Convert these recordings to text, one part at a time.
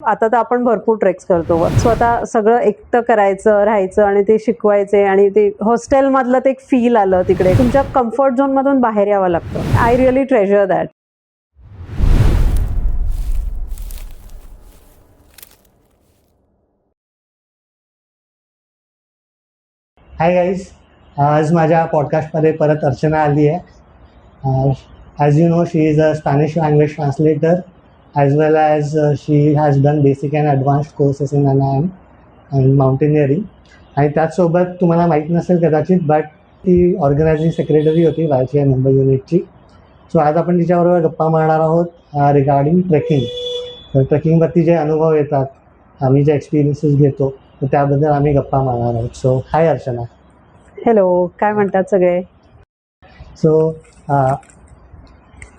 आता तर आपण भरपूर ट्रेक्स करतो. स्वतः सगळं एकटं करायचं, राहायचं आणि ते शिकवायचे आणि ते हॉस्टेलमधलं ते एक फील आलं तिकडे. तुमच्या कम्फर्ट झोनमधून बाहेर यावं लागतं. I really treasure that. Hi guys, आज माझ्या पॉडकास्टमध्ये परत अर्चना आली आहे. As you know, she is a Spanish language translator as well as she has done basic and advanced courses in NIM and mountaineering. आणि त्याचसोबत तुम्हाला माहीत नसेल कदाचित, बट ती ऑर्गनायझिंग सेक्रेटरी होती YCI मुंबई युनिटची. सो आज आपण तिच्याबरोबर गप्पा मारणार आहोत रिगार्डिंग ट्रेकिंग. तर ट्रेकिंगवरती जे अनुभव येतात, आम्ही जे एक्सपिरियन्सेस घेतो, तर त्याबद्दल आम्ही गप्पा मारणार आहोत. सो हाय अर्चना. हॅलो, काय म्हणतात सगळे? सो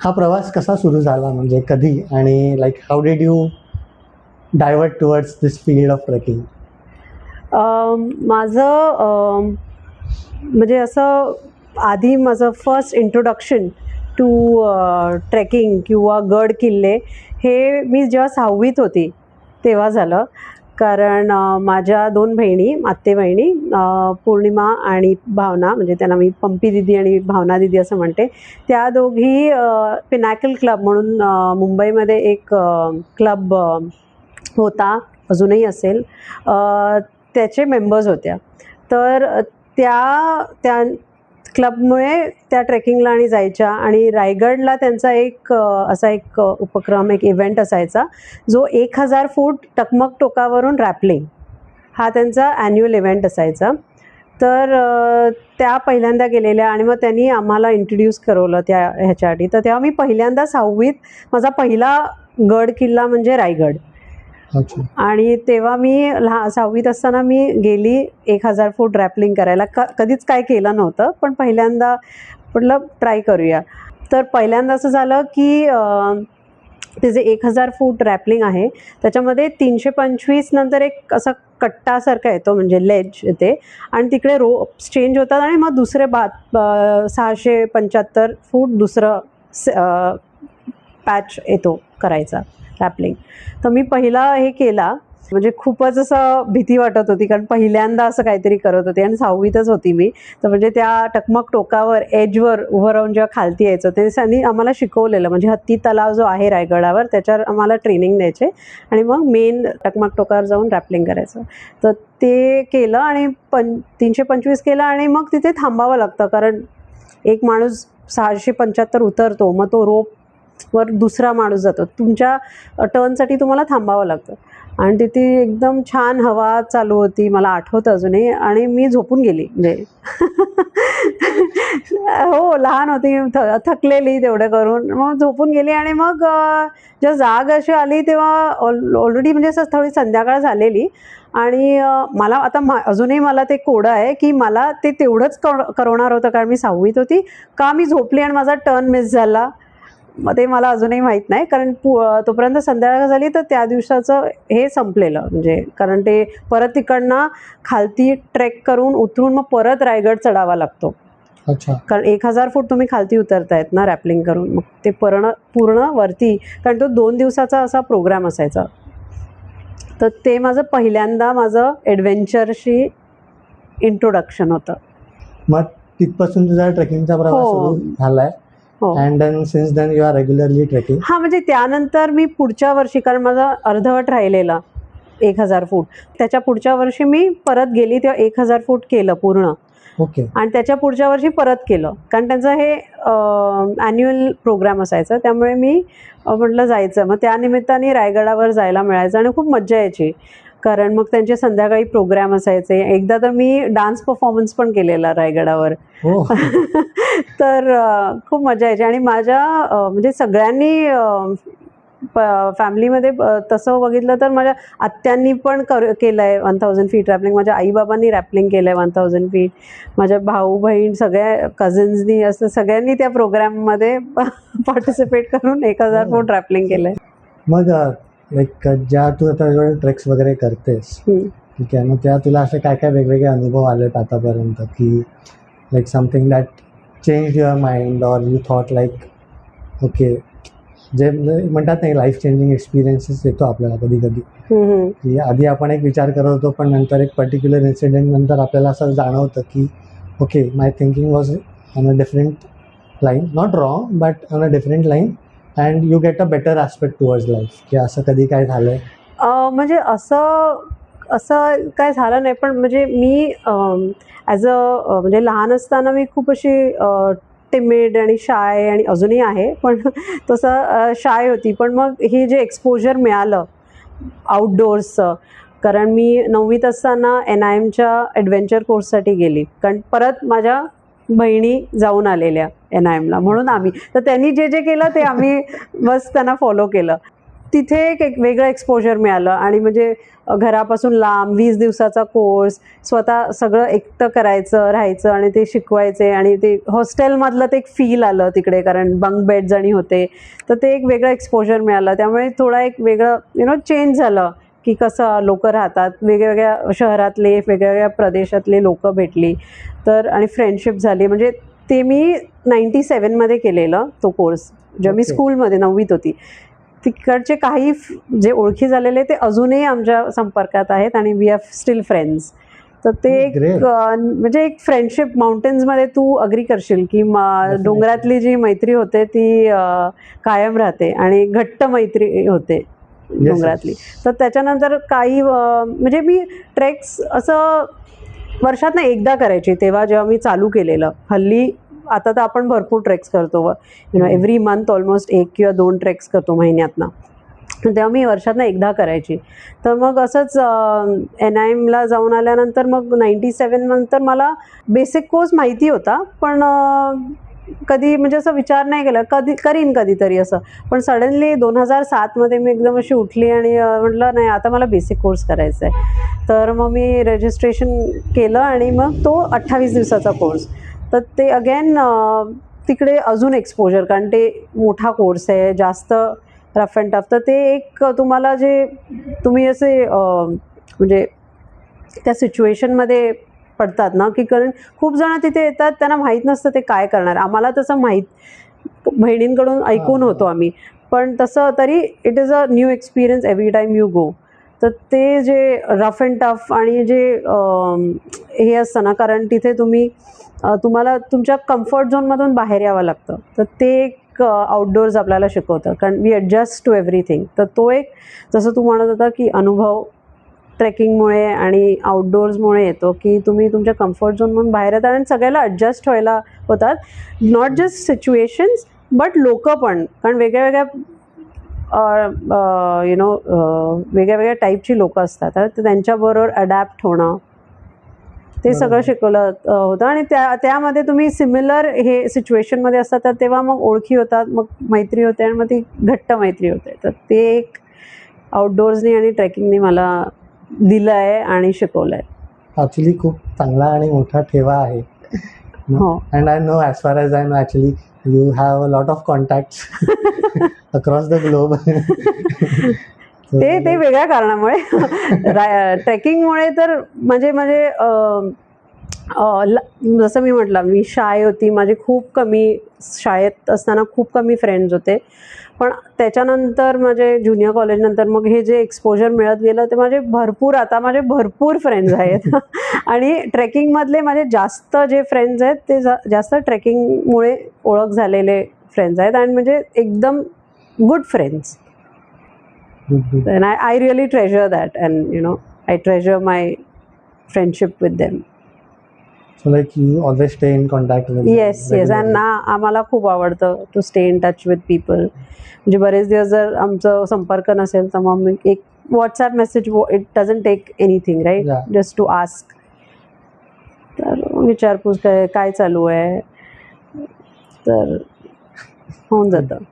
हा प्रवास कसा सुरू झाला, म्हणजे कधी, आणि like how did you divert towards this field of trekking? माझं म्हणजे असं आधी माझं फर्स्ट इंट्रोडक्शन टू ट्रेकिंग किंवा गड किल्ले हे मी जेव्हा 6वीत होती तेव्हा झालं. कारण माझ्या 2 बहिणी, आत्ते बहिणी, पौर्णिमा आणि भावना, म्हणजे त्यांना मी पंपी दिदी आणि भावना दिदी असं म्हणते, त्या दोघी पिनॅकल क्लब म्हणून मुंबईमध्ये एक क्लब होता, अजूनही असेल, त्याचे मेंबर्स होत्या. तर त्या क्लबमुळे त्या ट्रेकिंगला आणि जायच्या. आणि रायगडला त्यांचा एक असा एक उपक्रम, एक इव्हेंट असायचा, जो 1000 फूट टकमक टोकावरून रॅपलिंग हा त्यांचा ॲन्युअल इव्हेंट असायचा. तर त्या पहिल्यांदा गेलेल्या आणि मग त्यांनी आम्हाला इंट्रोड्यूस करवलं त्या ह्याच्यासाठी. तर तेव्हा मी पहिल्यांदा 6वीत माझा पहिला गड किल्ला म्हणजे रायगड. आणि तेव्हा मी 6वीत असताना मी गेली 1000 फूट रॅपलिंग करायला. कधीच काय केलं नव्हतं, पण पहिल्यांदा म्हटलं ट्राय करूया. तर पहिल्यांदा असं झालं की ते जे 1000 फूट रॅपलिंग आहे त्याच्यामध्ये 325 नंतर एक असा कट्टासारखा येतो, म्हणजे लेज येते, आणि तिकडे रोप्स चेंज होतात. आणि मग दुसरे 675 फूट दुसरं पॅच येतो करायचा रॅपलिंग. तर मी पहिला हे केला, म्हणजे खूपच असं भीती वाटत होती, कारण पहिल्यांदा असं काहीतरी करत होते आणि 6वीतच होती मी. तर म्हणजे त्या टकमक टोकावर एजवर उभं राहून जेव्हा खालती यायचं, ते त्यांनी आम्हाला शिकवलेलं. म्हणजे हत्ती तलाव जो आहे रायगडावर, त्याच्यावर आम्हाला ट्रेनिंग द्यायचे आणि मग मेन टकमक टोकावर जाऊन रॅपलिंग करायचं. तर ते केलं आणि 325 केलं. आणि मग तिथे थांबावं लागतं, कारण एक माणूस 675 उतरतो, मग तो रोप वर दुसरा माणूस जातो, तुमच्या टर्नसाठी तुम्हाला थांबावं लागतं. आणि तिथे एकदम छान हवा चालू होती, मला आठवतं अजूनही. आणि मी झोपून गेली, म्हणजे हो, लहान होती, थकलेली तेवढं करून, मग झोपून गेली. आणि मग जेव्हा जाग अशी आली तेव्हा ऑलरेडी म्हणजे असं थोडी संध्याकाळ झालेली. आणि मला आता अजूनही मला ते कोडं आहे की मला ते तेवढंच करवणार होतं, कारण मी 6वीत होती. का मी झोपली आणि माझा टर्न मिस झाला, मग ते मला अजूनही माहीत नाही. कारण तोपर्यंत संध्याकाळ झाली, तर त्या दिवसाचं हे संपलेलं. म्हणजे कारण ते परत तिकडनं खालती ट्रेक करून उतरून मग परत रायगड चढावा लागतो. अच्छा. कारण 1000 फूट तुम्ही खालती उतरतायत ना रॅपलिंग करून, मग ते पूर्ण वरती, कारण तो 2 दिवसाचा असा प्रोग्राम असायचा. तर ते माझं पहिल्यांदा माझं ॲडव्हेंचरशी इंट्रोडक्शन होतं. मग तिथपासून तुझा ट्रेकिंगचा प्रवास सुरू झालाय? And then since then you are regularly trekking? हां, म्हणजे त्यानंतर मी पुढच्या वर्षी, कारण माझा अर्धवट राहिलेला 1000 फूट, त्याच्या पुढच्या वर्षी मी परत गेली, तेव्हा 1000 फूट केलं पूर्ण. ओके. आणि त्याच्या पुढच्या वर्षी परत केलं, कारण त्यांचं हे ॲन्युअल प्रोग्राम असायचं, त्यामुळे मी म्हटलं जायचं. मग त्या निमित्ताने रायगडावर जायला मिळायचं आणि खूप मज्जा यायची, कारण मग त्यांचे संध्याकाळी प्रोग्राम असायचे. एकदा तर मी डान्स परफॉर्मन्स पण केलेला रायगडावर. तर खूप मजा यायची. आणि माझ्या म्हणजे सगळ्यांनी फॅमिलीमध्ये तसं बघितलं तर माझ्या आत्यांनी पण केलं आहे 1000 फीट रॅपलिंग, माझ्या आईबाबांनी रॅपलिंग केलं आहे 1000 फीट, माझ्या भाऊ बहीण सगळ्या कझिन्सनी, असं सगळ्यांनी त्या प्रोग्राममध्ये पार्टिसिपेट करून 1000 फूट रॅपलिंग केलं आहे. मग लाईक ज्या तू आता ट्रेक्स वगैरे करतेस, ठीक आहे, मग त्या तुला असे काय काय वेगवेगळे अनुभव आलेत आतापर्यंत, की like something that change your mind, or you thought like okay जे म्हणतात नाही लाईफ चेंजिंग एक्सपिरियन्सेस येतो आपल्याला कधी कधी, की आधी आपण एक विचार करत होतो पण नंतर एक पर्टिक्युलर इन्सिडेंट नंतर आपल्याला असं जाणवतं की okay my thinking was on a different line, not wrong but on a different line, and you get a better aspect towards life. की असं कधी काय झालं आहे? म्हणजे असं काय झालं नाही, पण म्हणजे मी ॲज म्हणजे लहान असताना मी खूप अशी टिमिड आणि शाय आणि अजूनही आहे, पण तसं शाय होती. पण मग हे जे एक्सपोजर मिळालं आउटडोअर्सचं, कारण मी 9वीत असताना NIMच्या ॲडव्हेंचर कोर्ससाठी गेली, कारण परत माझ्या बहिणी जाऊन आलेल्या NIMला, म्हणून आम्ही तर त्यांनी जे जे केलं ते आम्ही बस त्यांना फॉलो केलं. तिथे एक वेगळं एक्सपोजर मिळालं आणि म्हणजे घरापासून लांब 20 दिवसाचा कोर्स, स्वतः सगळं एकटं करायचं, राहायचं आणि ते शिकवायचे, आणि ते हॉस्टेलमधलं ते एक फील आलं तिकडे, कारण बंक बेड्स आणि होते, तर ते एक वेगळं एक्सपोजर मिळालं. त्यामुळे थोडा एक वेगळं चेंज झालं की कसं लोक राहतात, वेगवेगळ्या शहरातले वेगवेगळ्या प्रदेशातले लोक भेटली, तर आणि फ्रेंडशिप झाली. म्हणजे ते मी 97मध्ये केलेलं तो कोर्स, जेव्हा मी स्कूलमध्ये 9वीत होती. तिकडचे काही जे ओळखी झालेले ते अजूनही आमच्या संपर्कात आहेत आणि वी आर स्टील फ्रेंड्स. तर ते एक म्हणजे एक फ्रेंडशिप माउंटेन्समध्ये तू अग्री करशील की डोंगरातली जी मैत्री होते ती कायम राहते आणि घट्ट मैत्री होते डोंगरातली. तर त्याच्यानंतर काही म्हणजे मी ट्रेक्स असं वर्षातनं एकदा करायची, तेव्हा जेव्हा मी चालू केलेलं. हल्ली आता तर आपण भरपूर ट्रेक्स करतो, एव्हरी मंथ ऑलमोस्ट 1 किंवा 2 ट्रेक्स करतो महिन्यातनं. तेव्हा मी वर्षातनं एकदा करायची. तर मग असंच NIMला जाऊन आल्यानंतर मग 97 नंतर मला बेसिक कोर्स माहिती होता, पण कधी म्हणजे असं विचार नाही केला, करीन कधीतरी असं. पण सडनली 2007मध्ये मी एकदम अशी उठली आणि म्हटलं नाही, आता मला बेसिक कोर्स करायचा आहे. तर मग मी रजिस्ट्रेशन केलं आणि मग तो 28 दिवसाचा कोर्स. तर ते अगेन तिकडे अजून एक्सपोजर, कारण ते मोठा कोर्स आहे, जास्त रफ अँड टफ. तर ते एक तुम्हाला जे तुम्ही असे म्हणजे त्या सिच्युएशनमध्ये पडतात ना, की कारण खूप जण तिथे येतात, त्यांना माहीत नसतं ते काय करणार. आम्हाला तसं बहिणींकडून ऐकून होतो आम्ही, पण तसं तरी it is a new experience every time you go. तर ते जे रफ अँड टफ आणि जे हे असतं ना, कारण तिथे तुम्हाला तुमच्या कम्फर्ट झोनमधून बाहेर यावं लागतं. तर ते एक आउटडोअर्स आपल्याला शिकवतं, कारण वी ॲडजस्ट टू एव्हरीथिंग. तर तो एक, जसं तू म्हणत होता की अनुभव ट्रेकिंगमुळे आणि आउटडोअर्समुळे येतो, की तुम्ही तुमच्या कम्फर्ट झोनमधून बाहेर येतात आणि सगळ्याला ॲडजस्ट व्हायला होतात. नॉट जस्ट सिच्युएशन्स बट लोकं पण, कारण वेगळ्या वेगळ्या टाईपची लोकं असतात, तर त्यांच्याबरोबर अडॅप्ट होणं, ते सगळं शिकवलं होतं. आणि त्यामध्ये तुम्ही सिमिलर हे सिच्युएशनमध्ये असतात, तर तेव्हा मग ओळखी होतात, मग मैत्री होते आणि मग ती घट्ट मैत्री होते. तर ते एक आउटडोअर्सनी आणि ट्रेकिंगनी मला दिलं आहे आणि शिकवलं आहे. ॲक्च्युली खूप चांगला आणि मोठा ठेवा आहे. हो. And I know, as far as I know, actually you have a lot of contacts across the globe. ते वेगळ्या कारणामुळे ट्रेकिंगमुळे तर म्हणजे जसं मी म्हटलं, मी शाळेत होती, माझे खूप कमी, शाळेत असताना खूप कमी फ्रेंड्स होते. पण त्याच्यानंतर माझे ज्युनियर कॉलेजनंतर मग हे जे एक्सपोजर मिळत गेलं, ते माझे भरपूर फ्रेंड्स आहेत. आणि ट्रेकिंगमधले माझे जास्त जे फ्रेंड्स आहेत ते जास्त ट्रेकिंगमुळे ओळख झालेले फ्रेंड्स आहेत, आणि म्हणजे एकदम good friends. And I really treasure that, and I treasure my friendship with them. So like you always stay in contact with them? Yes, and आम्हाला खूप आवडतं to stay in touch with people. म्हणजे बरेच दिवस जर आमचं संपर्क नसेल तर मग एक WhatsApp message, it doesn't take anything, right, just to ask. तर विचारपूस काय चालू आहे, तर होऊन जातं.